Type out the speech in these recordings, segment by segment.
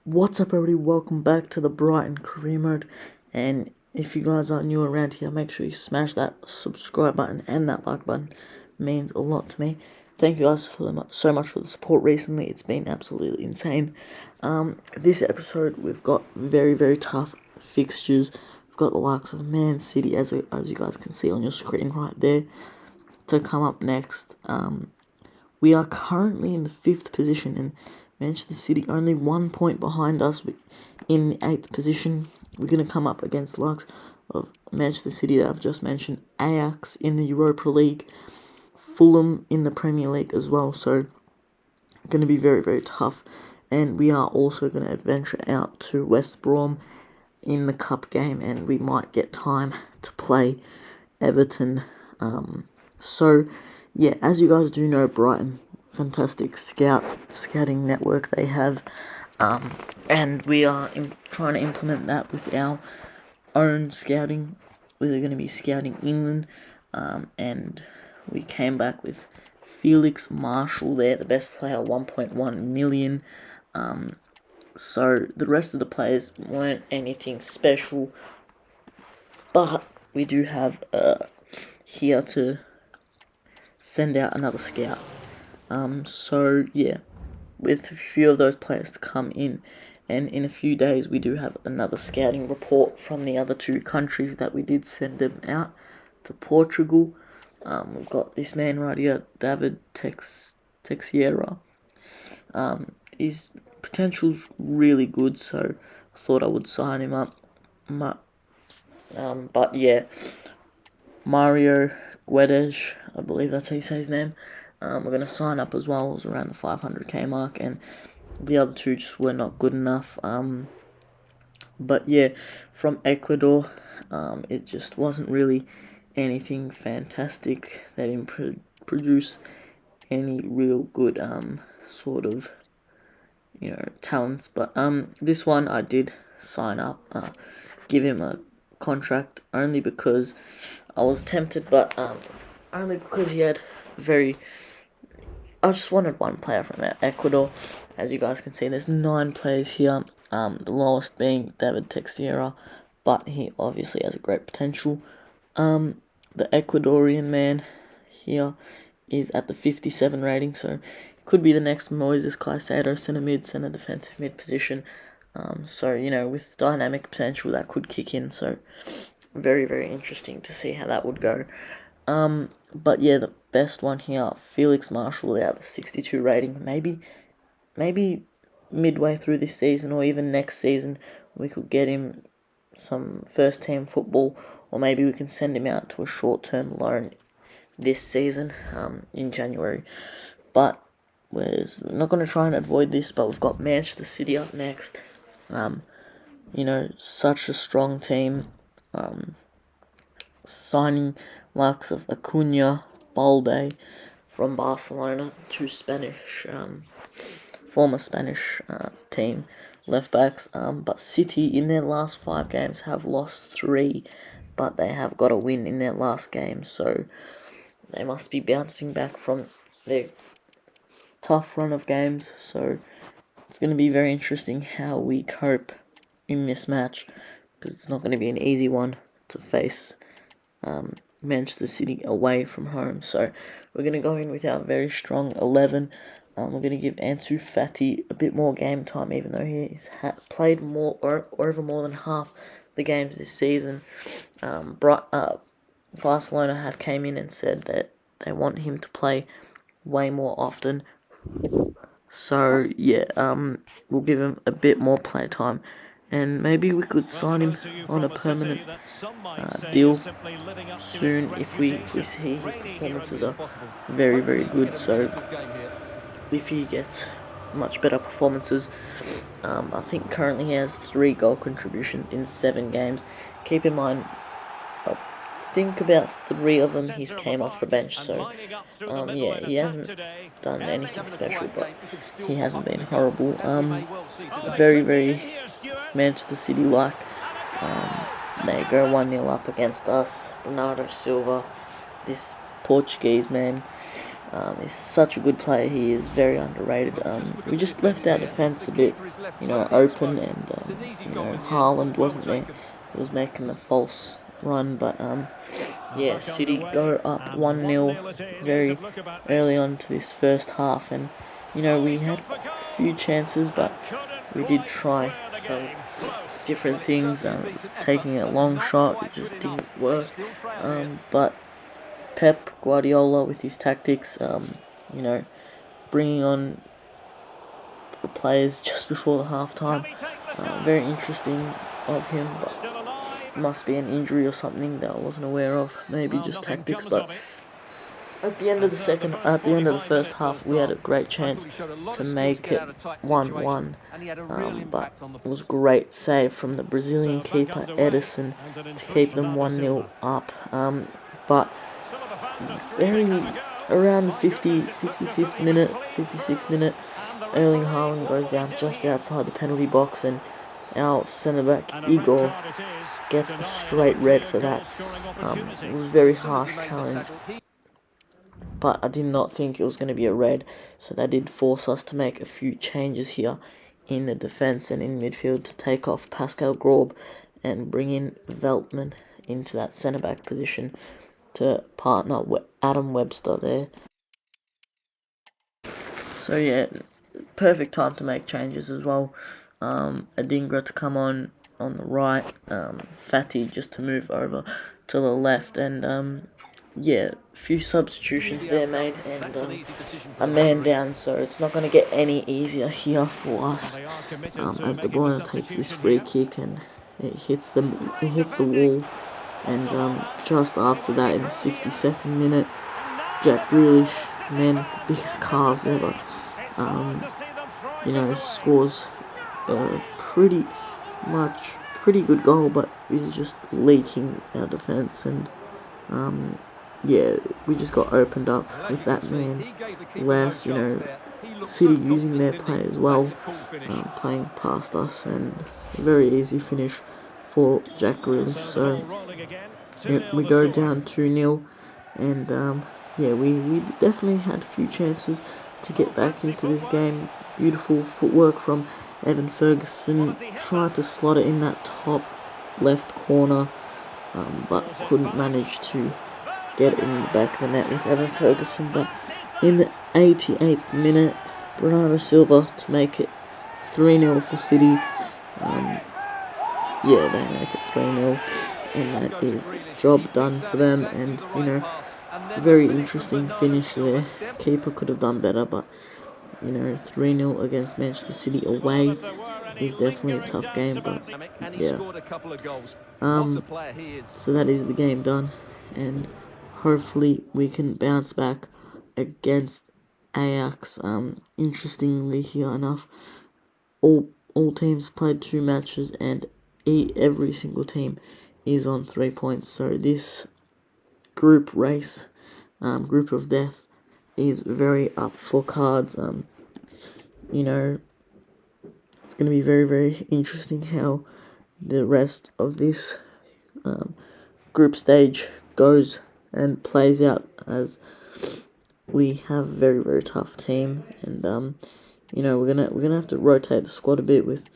What's up, everybody? Welcome back to the Brighton career mode. And if you guys are new around here, make sure you smash that subscribe button and that like button. It means a lot to me. Thank you guys so much for the support recently. It's been absolutely insane. This episode we've got very tough fixtures. We've got the likes of Man City, as you guys can see on your screen right there, to come up next. We are currently in the 5th position, and Manchester City only 1 point behind us in the 8th position. We're going to come up against the likes of Manchester City that I've just mentioned, Ajax in the Europa League, Fulham in the Premier League as well. So, going to be very tough. And we are also going to adventure out to West Brom in the cup game, and we might get time to play Everton. Yeah, as you guys do know, Brighton, fantastic scouting network they have, and we are trying to implement that with our own scouting. We're going to be scouting England, and we came back with Felix Marshall there, the best player, 1.1 million. So the rest of the players weren't anything special, but we do have here to send out another scout. So yeah, with a few of those players to come in, and in a few days we do have another scouting report from the other 2 countries that we did send them out to Portugal. We've got this man right here, David Teixeira. His potential's really good, so I thought I would sign him up. But yeah, Mario Guedes, I believe that's how you say his name. We're going to sign up as well. It was around the 500k mark, and the other 2 just were not good enough. But yeah, from Ecuador, it just wasn't really anything fantastic. They didn't produce any real good sort of talents. But this one I did sign up, give him a contract only because I was tempted, but only because he had I just wanted one player from Ecuador. As you guys can see, there's 9 players here, the lowest being David Teixeira, but he obviously has a great potential. The Ecuadorian man here is at the 57 rating, so could be the next Moises Caicedo, centre defensive mid position. So, with dynamic potential, that could kick in. So, very interesting to see how that would go. But yeah, the best one here, Felix Marshall, out of the 62 rating. Maybe midway through this season or even next season, we could get him some first team football, or maybe we can send him out to a short-term loan this season, in January. But we're not going to try and avoid this, but we've got Manchester City up next. Such a strong team. Signing likes of Acuna, Balde from Barcelona, 2 former Spanish team left backs. But City in their last 5 games have lost 3, but they have got a win in their last game, so they must be bouncing back from their tough run of games. So it's going to be very interesting how we cope in this match, because it's not going to be an easy one to face Manchester City away from home. So we're going to go in with our very strong 11. We're going to give Ansu Fati a bit more game time, even though he's played over more than half the games this season. Barcelona have came in and said that they want him to play way more often. So yeah, we'll give him a bit more play time, and maybe we could sign him on a permanent deal soon if we see his performances are very good. So if he gets much better performances, I think currently he has 3 goal contributions in 7 games. Keep in mind, I think about 3 of them he's came off the bench, so yeah, he hasn't done anything special, but he hasn't been horrible. Very Manchester City like. They go 1-0 up against us. Bernardo Silva, this Portuguese man, He's such a good player. He is very underrated. We just left our defence a bit, open, and Haaland wasn't there. He was making the false run, but yeah, City go up 1-0 very early on to this first half, and we had a few chances, but we did try some different things. Taking a long shot, it just didn't work. But Pep Guardiola with his tactics, bringing on the players just before the half-time. Very interesting of him, but must be an injury or something that I wasn't aware of. Maybe just tactics, but at the end of the first half, we had a great chance to make it 1-1. But it was a great save from the Brazilian keeper Edison to keep them 1-0 up. But around the 55th minute, 56th minute, Erling Haaland goes down just outside the penalty box, and our centre-back Igor gets a straight red for that. It was a very harsh challenge, but I did not think it was going to be a red, so that did force us to make a few changes here in the defence and in midfield to take off Pascal Grob and bring in Veltman into that centre-back position to partner with Adam Webster there. So yeah, perfect time to make changes as well. Adingra to come on the right, Fatty just to move over to the left, and yeah, a few substitutions there made, and a man down, so it's not going to get any easier here for us. As De Bruyne takes this free kick and it hits the wall, and just after that, in the 62nd minute, Jack Grealish, man, biggest calves ever, scores a pretty good goal, but he's just leaking our defence, and yeah, we just got opened up with that man. Last, City using their play as well, playing past us, and a very easy finish for Jack Grealish. So yeah, we go down 2-0, and yeah, we definitely had a few chances to get back into this game. Beautiful footwork from Evan Ferguson, tried to slot it in that top left corner, but couldn't manage to get it in the back of the net with Evan Ferguson. But in the 88th minute, Bernardo Silva to make it 3-0 for City. Yeah, they make it 3-0, and that is job done for them. And very interesting finish there. Keeper could have done better, but 3-0 against Manchester City away is definitely a tough game. But yeah, so that is the game done, and hopefully we can bounce back against Ajax. Interestingly here enough, all teams played 2 matches, and every single team is on 3 points. So this group race, group of death, is very up for cards. It's going to be very, very interesting how the rest of this group stage goes and plays out, as we have a very, very tough team, and we're gonna have to rotate the squad a bit with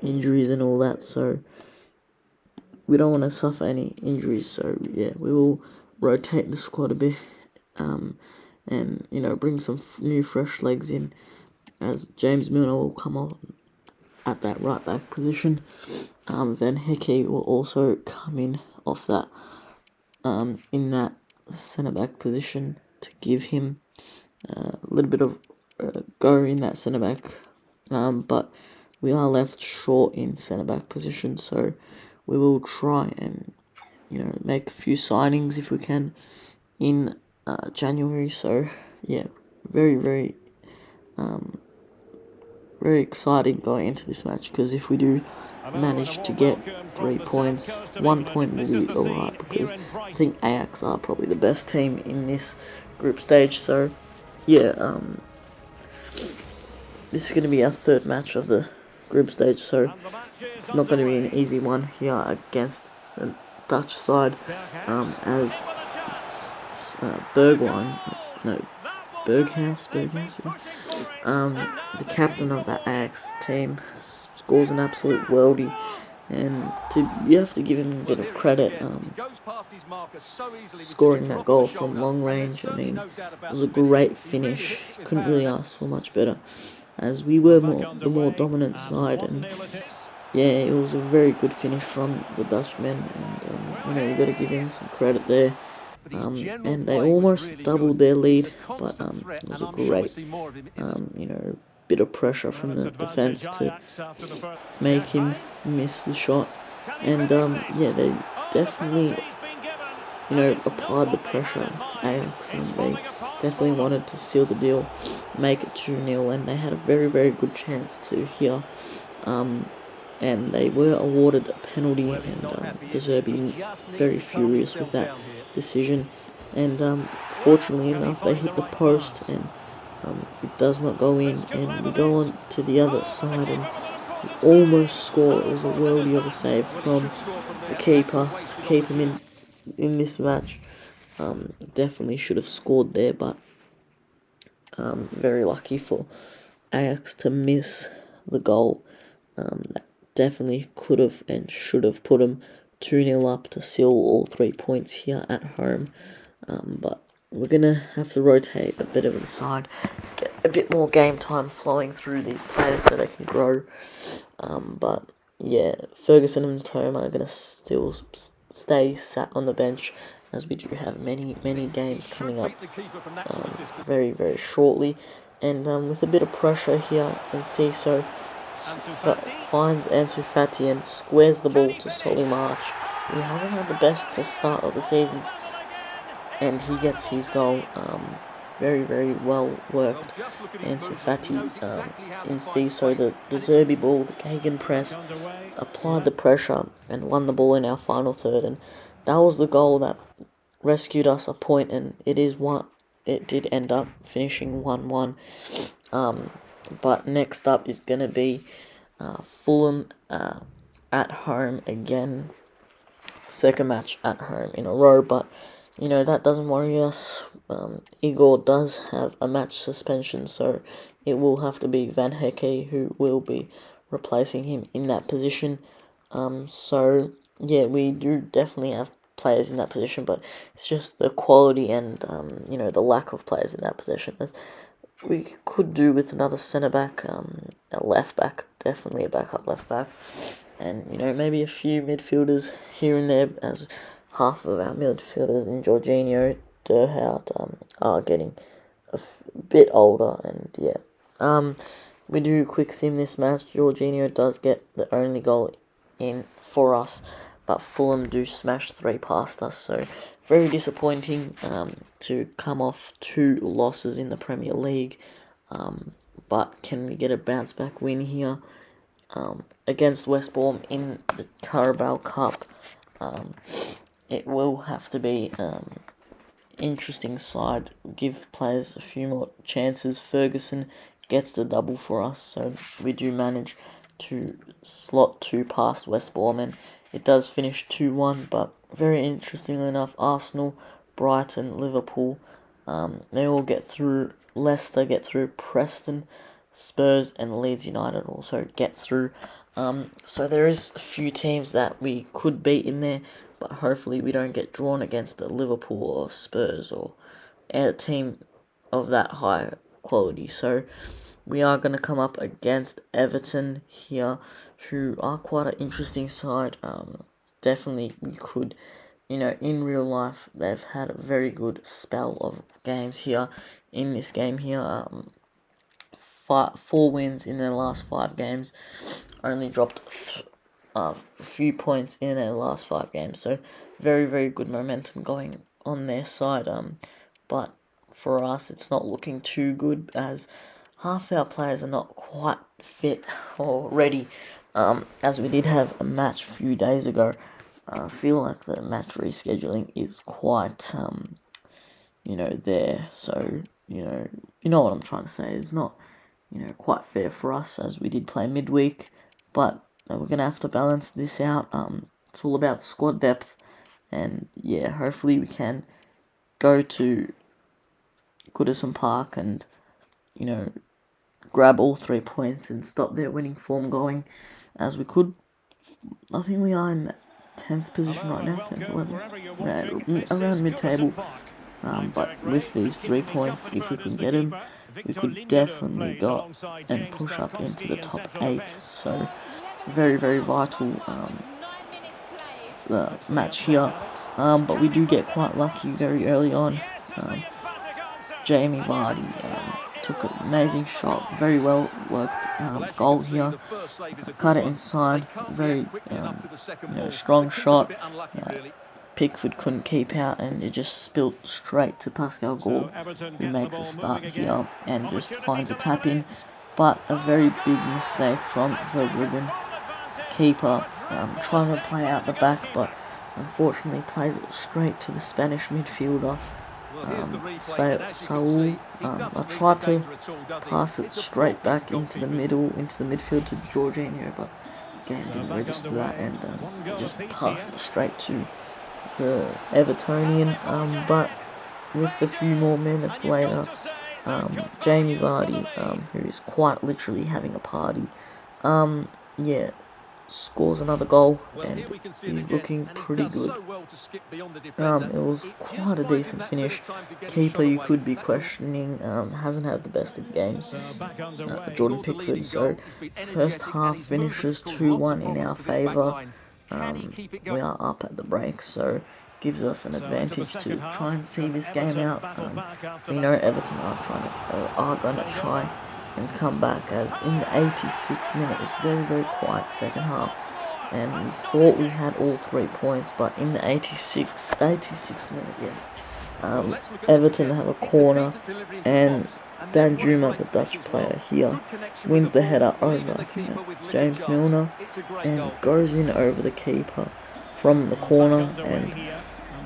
injuries and all that, so we don't want to suffer any injuries. So yeah, we will rotate the squad a bit, and bring some new fresh legs in, as James Milner will come on at that right back position. Van Hecke will also come in off that, in that centre back position, to give him a little bit of go in that centre back. But we are left short in centre back position, so we will try and make a few signings if we can in January. So yeah, very, very very exciting going into this match, because if we do manage to get 3 points, 1 point will be alright, because I think Ajax are probably the best team in this group stage. So yeah, this is going to be our 3rd match of the group stage, so it's not going to be an easy one here against the Dutch side, as Bergwijn, no, Berghaus, the captain of that Ajax team, scores an absolute worldie, and you have to give him a bit of credit. Scoring that goal from long range, I mean, it was a great finish. Couldn't really ask for much better, as we were the more dominant side, and yeah, it was a very good finish from the Dutchman, and you got to give him some credit there. And they almost doubled their lead, but it was a great, bit of pressure from the defense to make him miss the shot. And yeah, they definitely, applied the pressure, Ajax, and they definitely wanted to seal the deal, make it 2-0, and they had a very, very good chance to here. And they were awarded a penalty, and De Zerbi very furious with that decision. And fortunately enough, they hit the post, and it does not go in. And we go on to the other side, and we almost score. It was a worldie of a save from the keeper to keep him in this match. Definitely should have scored there, but very lucky for Ajax to miss the goal. That definitely could have and should have put them 2-0 up to seal all 3 points here at home. But we're going to have to rotate a bit of the side, get a bit more game time flowing through these players so they can grow. But yeah, Ferguson and Toma are going to still stay sat on the bench, as we do have many games coming up very, very shortly. And with a bit of pressure here, and Ciso finds Ansu Fati and squares the ball to Solly March, who hasn't had the best start of the season, and he gets his goal. Very, very well worked. Ansu Fati in Ciso, the De Zerbi ball, the Kagan press, applied the pressure and won the ball in our final third, and that was the goal that rescued us a point, and it did end up finishing 1-1. But next up is going to be Fulham at home again. Second match at home in a row, but that doesn't worry us. Igor does have a match suspension, so it will have to be Van Hecke who will be replacing him in that position. So yeah, we do definitely have players in that position, but it's just the quality and the lack of players in that position. We could do with another centre back, a left back, definitely a backup left back, and maybe a few midfielders here and there, as half of our midfielders in Jorginho, Derhout are getting a bit older, and yeah. We do quick sim this match. Jorginho does get the only goal in for us, but Fulham do smash 3 past us, so very disappointing to come off 2 losses in the Premier League. But can we get a bounce back win here against West Brom in the Carabao Cup? It will have to be interesting side, give players a few more chances. Ferguson gets the double for us, so we do manage to slot 2 past West Brom, and it does finish 2-1, but very interestingly enough, Arsenal, Brighton, Liverpool, they all get through. Leicester get through. Preston, Spurs, and Leeds United also get through. So there is a few teams that we could beat in there, but hopefully we don't get drawn against the Liverpool or Spurs or a team of that high quality. So we are going to come up against Everton here, who are quite an interesting side. Definitely we could, in real life, they've had a very good spell of games here. In this game here, 4 wins in their last 5 games, only dropped a few points in their last 5 games, so very, very good momentum going on their side. But for us, it's not looking too good, as half our players are not quite fit or ready, as we did have a match a few days ago. I feel like the match rescheduling is quite, there, so, you know what I'm trying to say. It's not, quite fair for us, as we did play midweek, but we're going to have to balance this out. It's all about squad depth, and yeah, hopefully we can go to Goodison Park and, you know, grab all 3 points and stop their winning form going as we could. I think we are in 10th position right now, 10th, 11th, around mid-table. But with these 3 points, if we can get them, we could definitely go and push up into the top 8. So, very, very vital match here. But we do get quite lucky very early on. Jamie Vardy took an amazing shot, very well worked goal here. Cut it inside, very strong shot. Pickford couldn't keep out, and it just spilled straight to Pascal Gore, who makes a start here and just finds a tap in. But a very big mistake from Verbruggen keeper, trying to play out the back, but unfortunately plays it straight to the Spanish midfielder. Saul. I tried to pass it straight back into the midfield to Jorginho, but game didn't register that, and just passed it straight to the Evertonian. But with a few more minutes later, Jamie Vardy, who is quite literally having a party, scores another goal, and he's looking pretty good. It was quite a decent finish. Keeper you could be questioning, hasn't had the best of games, Jordan Pickford. So first half finishes 2-1 in our favour. We are up at the break, so gives us an advantage to try and see this game out. We know Everton are going to try and come back, as in the 86th minute, it's very, very quiet second half, and we thought we had all 3 points, but in the 86th minute, Everton have a corner, and Danjuma, the Dutch player here, wins the header over, I think that's James Milner, and goes in over the keeper from the corner, and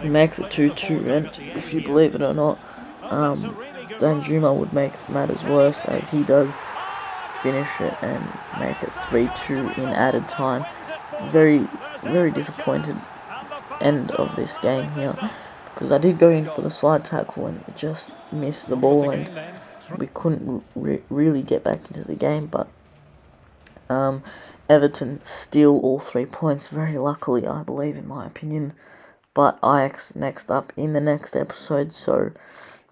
he makes it 2-2, and if you believe it or not, Danjuma would make matters worse, as he does finish it and make it 3-2 in added time. Very, very disappointed end of this game here, because I did go in for the side tackle and just missed the ball, and we couldn't really get back into the game. But Everton steal all 3 points, very luckily, I believe, in my opinion. But Ajax next up in the next episode, so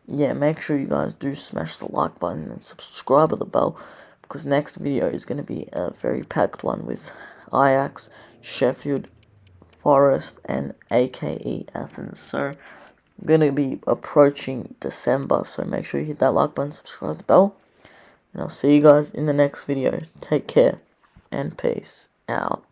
yeah, make sure you guys do smash the like button and subscribe to the bell, because next video is going to be a very packed one with Ajax, Sheffield, Forest, and AKE Athens. So I'm going to be approaching December, so make sure you hit that like button, subscribe to the bell, and I'll see you guys in the next video. Take care, and peace out.